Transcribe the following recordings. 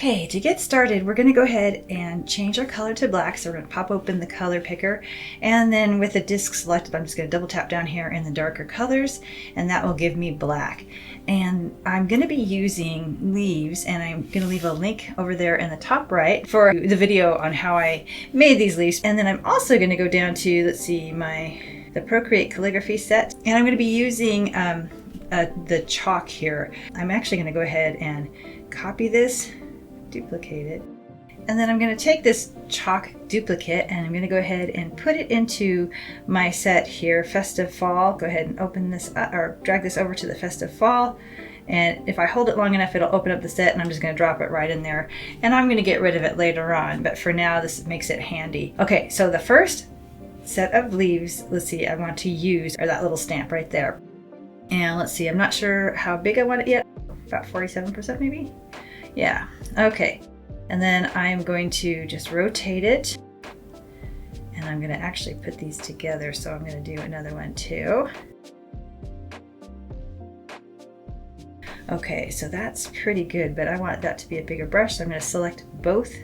Okay, to get started, we're going to go ahead and change our color to black. So we're going to pop open the color picker, and then with the disc selected, I'm just going to double tap down here in the darker colors, and that will give me black. And I'm going to be using leaves, and I'm going to leave a link over there in the top right for the video on how I made these leaves. And then I'm also going to go down to, let's see, the Procreate calligraphy set, and I'm going to be using the chalk here. I'm actually going to go ahead and copy this, duplicate it, and then I'm going to take this chalk duplicate and I'm going to go ahead and put it into my set here, Festive Fall. Go ahead and open this up, or drag this over to the Festive Fall, and if I hold it long enough it'll open up the set, and I'm just going to drop it right in there, and I'm going to get rid of it later on, but for now this makes it handy. Okay, so the first set of leaves, let's see, I want to use are that little stamp right there. And let's see, I'm not sure how big I want it yet. About 47% maybe? Yeah, okay. And then I'm going to just rotate it. And I'm going to actually put these together, so I'm going to do another one too. Okay, so that's pretty good, but I want that to be a bigger brush, so I'm going to select both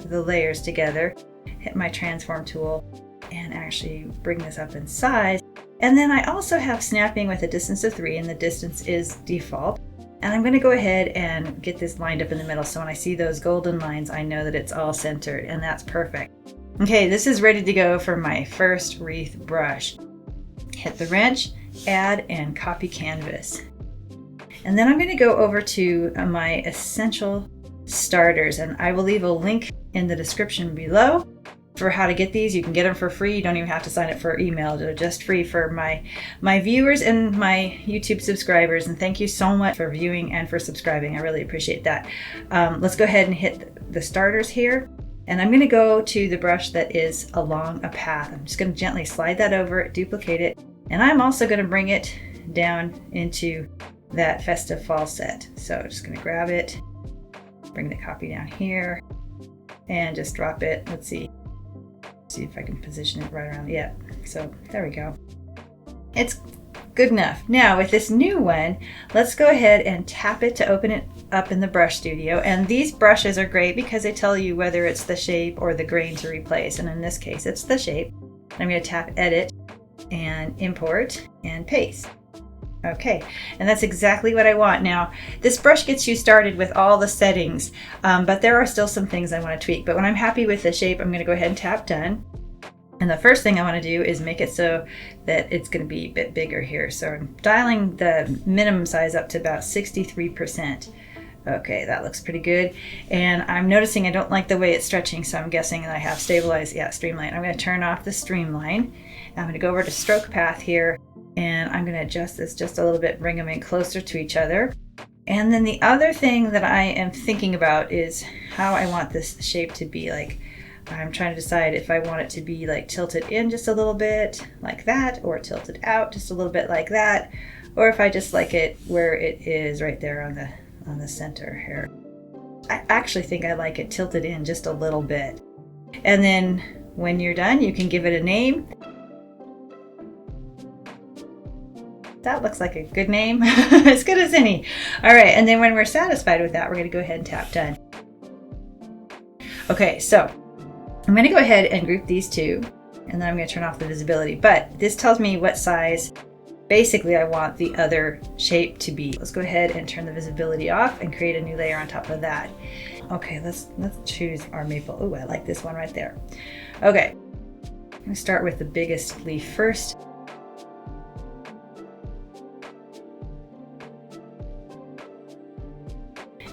the layers together, hit my transform tool, and actually bring this up in size. And then I also have snapping with a distance of 3, and the distance is default. And I'm going to go ahead and get this lined up in the middle, so when I see those golden lines, I know that it's all centered, and that's perfect. Okay, this is ready to go for my first wreath brush. Hit the wrench, add, and copy canvas. And then I'm going to go over to my essential starters, and I will leave a link in the description below for how to get these. You can get them for free. You don't even have to sign up for email. They're just free for my viewers and my YouTube subscribers. And thank you so much for viewing and for subscribing. I really appreciate that. Let's go ahead and hit the starters here. And I'm going to go to the brush that is along a path. I'm just going to gently slide that over, duplicate it. And I'm also going to bring it down into that Festive Fall set. So I'm just going to grab it, bring the copy down here, and just drop it. Let's see if I can position it right around. Yeah, so there we go. It's good enough. Now with this new one, let's go ahead and tap it to open it up in the brush studio. And these brushes are great because they tell you whether it's the shape or the grain to replace. And in this case, it's the shape. I'm going to tap edit and import and paste. Okay, and that's exactly what I want. Now, this brush gets you started with all the settings, but there are still some things I want to tweak. But when I'm happy with the shape, I'm going to go ahead and tap done. And the first thing I want to do is make it so that it's going to be a bit bigger here. So I'm dialing the minimum size up to about 63%. Okay, that looks pretty good. And I'm noticing I don't like the way it's stretching, so I'm guessing that I have stabilized, yeah, streamline. I'm going to turn off the streamline. I'm going to go over to stroke path here, and I'm going to adjust this just a little bit, bring them in closer to each other. And then the other thing that I am thinking about is how I want this shape to be. Like, I'm trying to decide if I want it to be like tilted in just a little bit like that, or tilted out just a little bit like that, or if I just like it where it is right there on the center here. I actually think I like it tilted in just a little bit. And then when you're done, you can give it a name. That looks like a good name, as good as any. All right, and then when we're satisfied with that, we're going to go ahead and tap done. Okay, so I'm going to go ahead and group these two, and then I'm going to turn off the visibility. But this tells me what size, basically, I want the other shape to be. Let's go ahead and turn the visibility off and create a new layer on top of that. Okay, let's choose our maple. Oh, I like this one right there. Okay, I'm going to start with the biggest leaf first.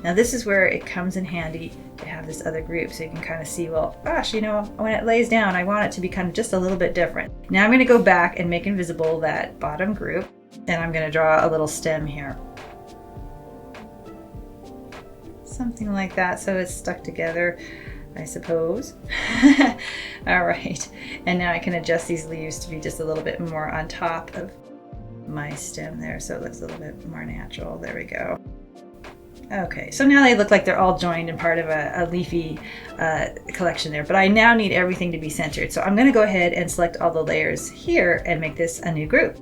Now this is where it comes in handy to have this other group, so you can kind of see, well, gosh, you know, when it lays down, I want it to be kind of just a little bit different. Now I'm going to go back and make invisible that bottom group, and I'm going to draw a little stem here. Something like that, so it's stuck together, I suppose. All right, and now I can adjust these leaves to be just a little bit more on top of my stem there, so it looks a little bit more natural. There we go. Okay, so now they look like they're all joined in part of a leafy collection there, but I now need everything to be centered. So I'm going to go ahead and select all the layers here and make this a new group.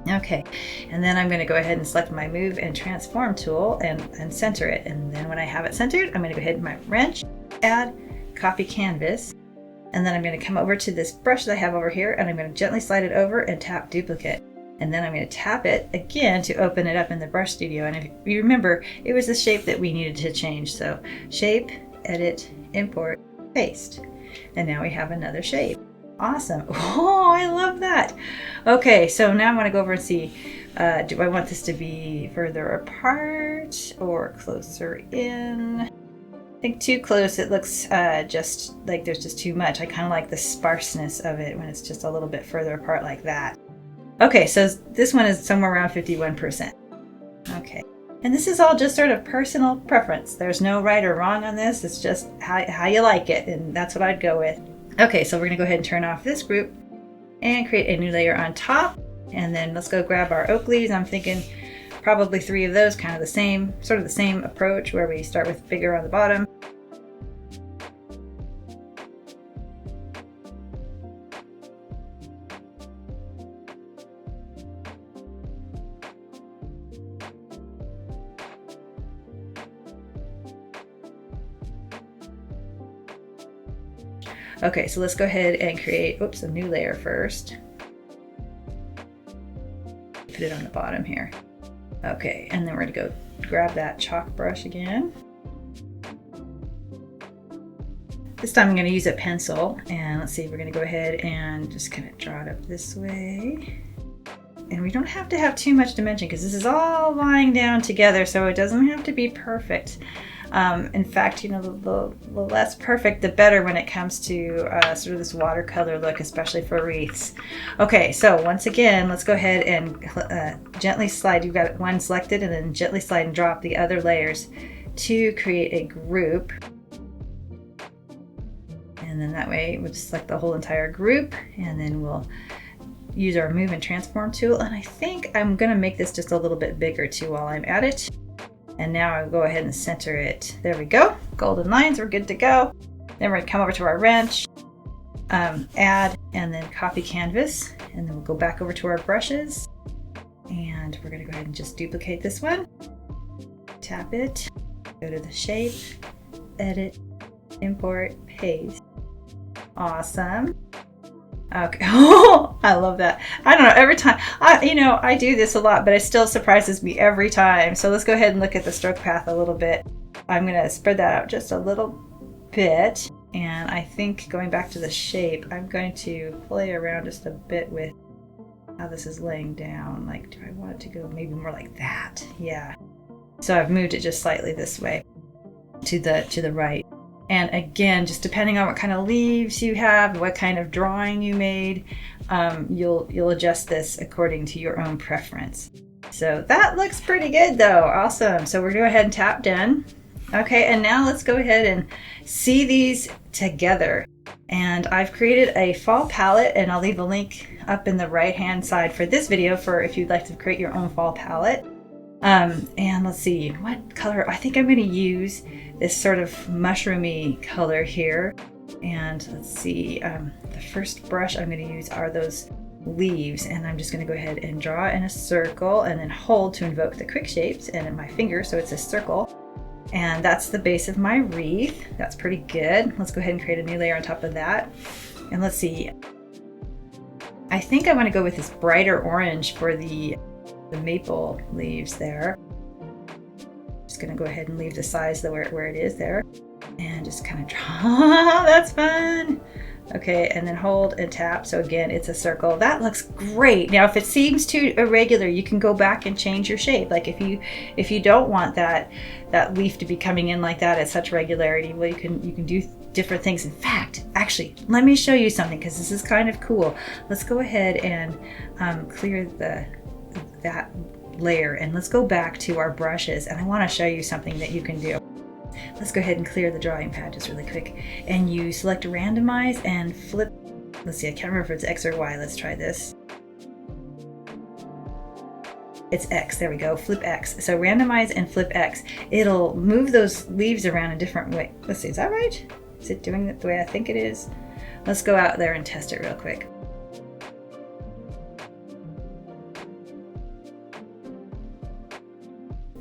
Okay, and then I'm going to go ahead and select my Move and Transform tool and center it. And then when I have it centered, I'm going to go ahead with my wrench, add, copy canvas, and then I'm going to come over to this brush that I have over here, and I'm going to gently slide it over and tap duplicate. And then I'm going to tap it again to open it up in the brush studio. And if you remember, it was the shape that we needed to change. So shape, edit, import, paste. And now we have another shape. Awesome. Oh, I love that. Okay, so now I want to go over and see, do I want this to be further apart or closer in? I think too close, it looks just like there's just too much. I kind of like the sparseness of it when it's just a little bit further apart like that. Okay, so this one is somewhere around 51%. Okay, and this is all just sort of personal preference. There's no right or wrong on this. It's just how you like it, and that's what I'd go with. Okay, so we're gonna go ahead and turn off this group and create a new layer on top. And then let's go grab our oak leaves. I'm thinking probably 3 of those, kind of the same, sort of the same approach where we start with bigger on the bottom. Okay, so let's go ahead and create, a new layer first. Put it on the bottom here. Okay, and then we're gonna go grab that chalk brush again. This time I'm gonna use a pencil, and let's see, we're gonna go ahead and just kind of draw it up this way. And we don't have to have too much dimension because this is all lying down together, so it doesn't have to be perfect. In fact, the less perfect, the better when it comes to sort of this watercolor look, especially for wreaths. Okay, so once again, let's go ahead and gently slide. You've got one selected, and then gently slide and drop the other layers to create a group. And then that way we'll just select the whole entire group, and then we'll use our Move and Transform tool. And I think I'm gonna make this just a little bit bigger too while I'm at it. And now I'll go ahead and center it. There we go. Golden lines, we're good to go. Then we're gonna come over to our wrench, add, and then copy canvas. And then we'll go back over to our brushes. And we're gonna go ahead and just duplicate this one. Tap it, go to the shape, edit, import, paste. Awesome. Okay. Oh, I love that. I don't know, every time, I do this a lot, but it still surprises me every time. So let's go ahead and look at the stroke path a little bit. I'm gonna spread that out just a little bit. And I think going back to the shape, I'm going to play around just a bit with how this is laying down. Like, do I want it to go maybe more like that? Yeah. So I've moved it just slightly this way to the right. And again, just depending on what kind of leaves you have, what kind of drawing you made, you'll adjust this according to your own preference. So that looks pretty good though. Awesome. So we're gonna go ahead and tap done. Okay, and now let's go ahead and see these together. And I've created a fall palette, and I'll leave a link up in the right hand side for this video for if you'd like to create your own fall palette. And let's see, what color? I think I'm going to use this sort of mushroomy color here. And let's see, the first brush I'm going to use are those leaves, and I'm just going to go ahead and draw in a circle and then hold to invoke the quick shapes and in my finger, so it's a circle. And that's the base of my wreath. That's pretty good. Let's go ahead and create a new layer on top of that. And let's see, I think I want to go with this brighter orange for the maple leaves there. Just gonna go ahead and leave the size where it is there, and just kind of draw. That's fun. Okay, and then hold and tap. So again, it's a circle. That looks great. Now, if it seems too irregular, you can go back and change your shape. Like if you don't want that leaf to be coming in like that at such regularity, well, you can do different things. In fact, actually, let me show you something, because this is kind of cool. Let's go ahead and clear that layer, and let's go back to our brushes, and I want to show you something that you can do. Let's go ahead and clear the drawing pad just really quick, and you select randomize and flip. Let's see, I can't remember if it's X or Y. Let's try this. It's X. There we go. Flip X. So randomize and flip X. It'll move those leaves around a different way. Let's see, is that right? Is it doing it the way I think it is? Let's go out there and test it real quick.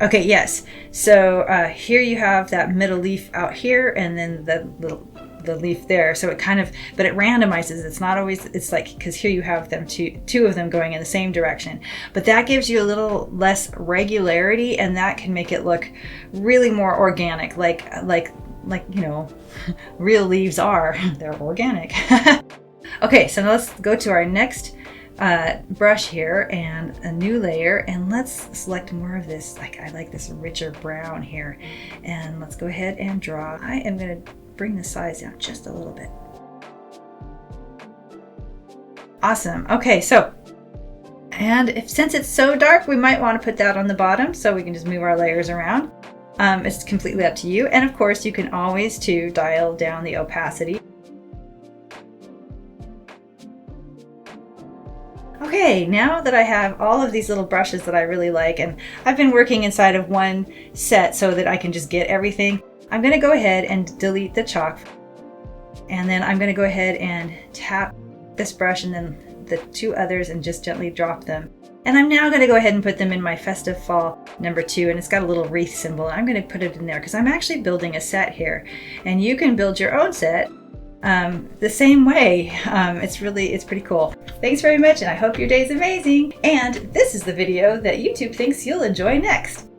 Okay, yes. So here you have that middle leaf out here, and then the leaf there. So it kind of, but it randomizes. It's not always, it's like, because here you have them two of them going in the same direction, but that gives you a little less regularity, and that can make it look really more organic, like you know, real leaves are. They're organic. Okay, so now let's go to our next brush here and a new layer, and let's select more of this. Like, I like this richer brown here, and let's go ahead and draw. I am going to bring the size down just a little bit. Awesome. Okay, so, and since it's so dark, we might want to put that on the bottom, so we can just move our layers around. It's completely up to you, and of course you can always too dial down the opacity. Okay, now that I have all of these little brushes that I really like, and I've been working inside of one set so that I can just get everything, I'm going to go ahead and delete the chalk. And then I'm going to go ahead and tap this brush and then the two others and just gently drop them. And I'm now going to go ahead and put them in my Festive Fall #2, and it's got a little wreath symbol. I'm going to put it in there because I'm actually building a set here, and you can build your own set the same way. It's pretty cool. Thanks very much, and I hope your day is amazing. And this is the video that YouTube thinks you'll enjoy next.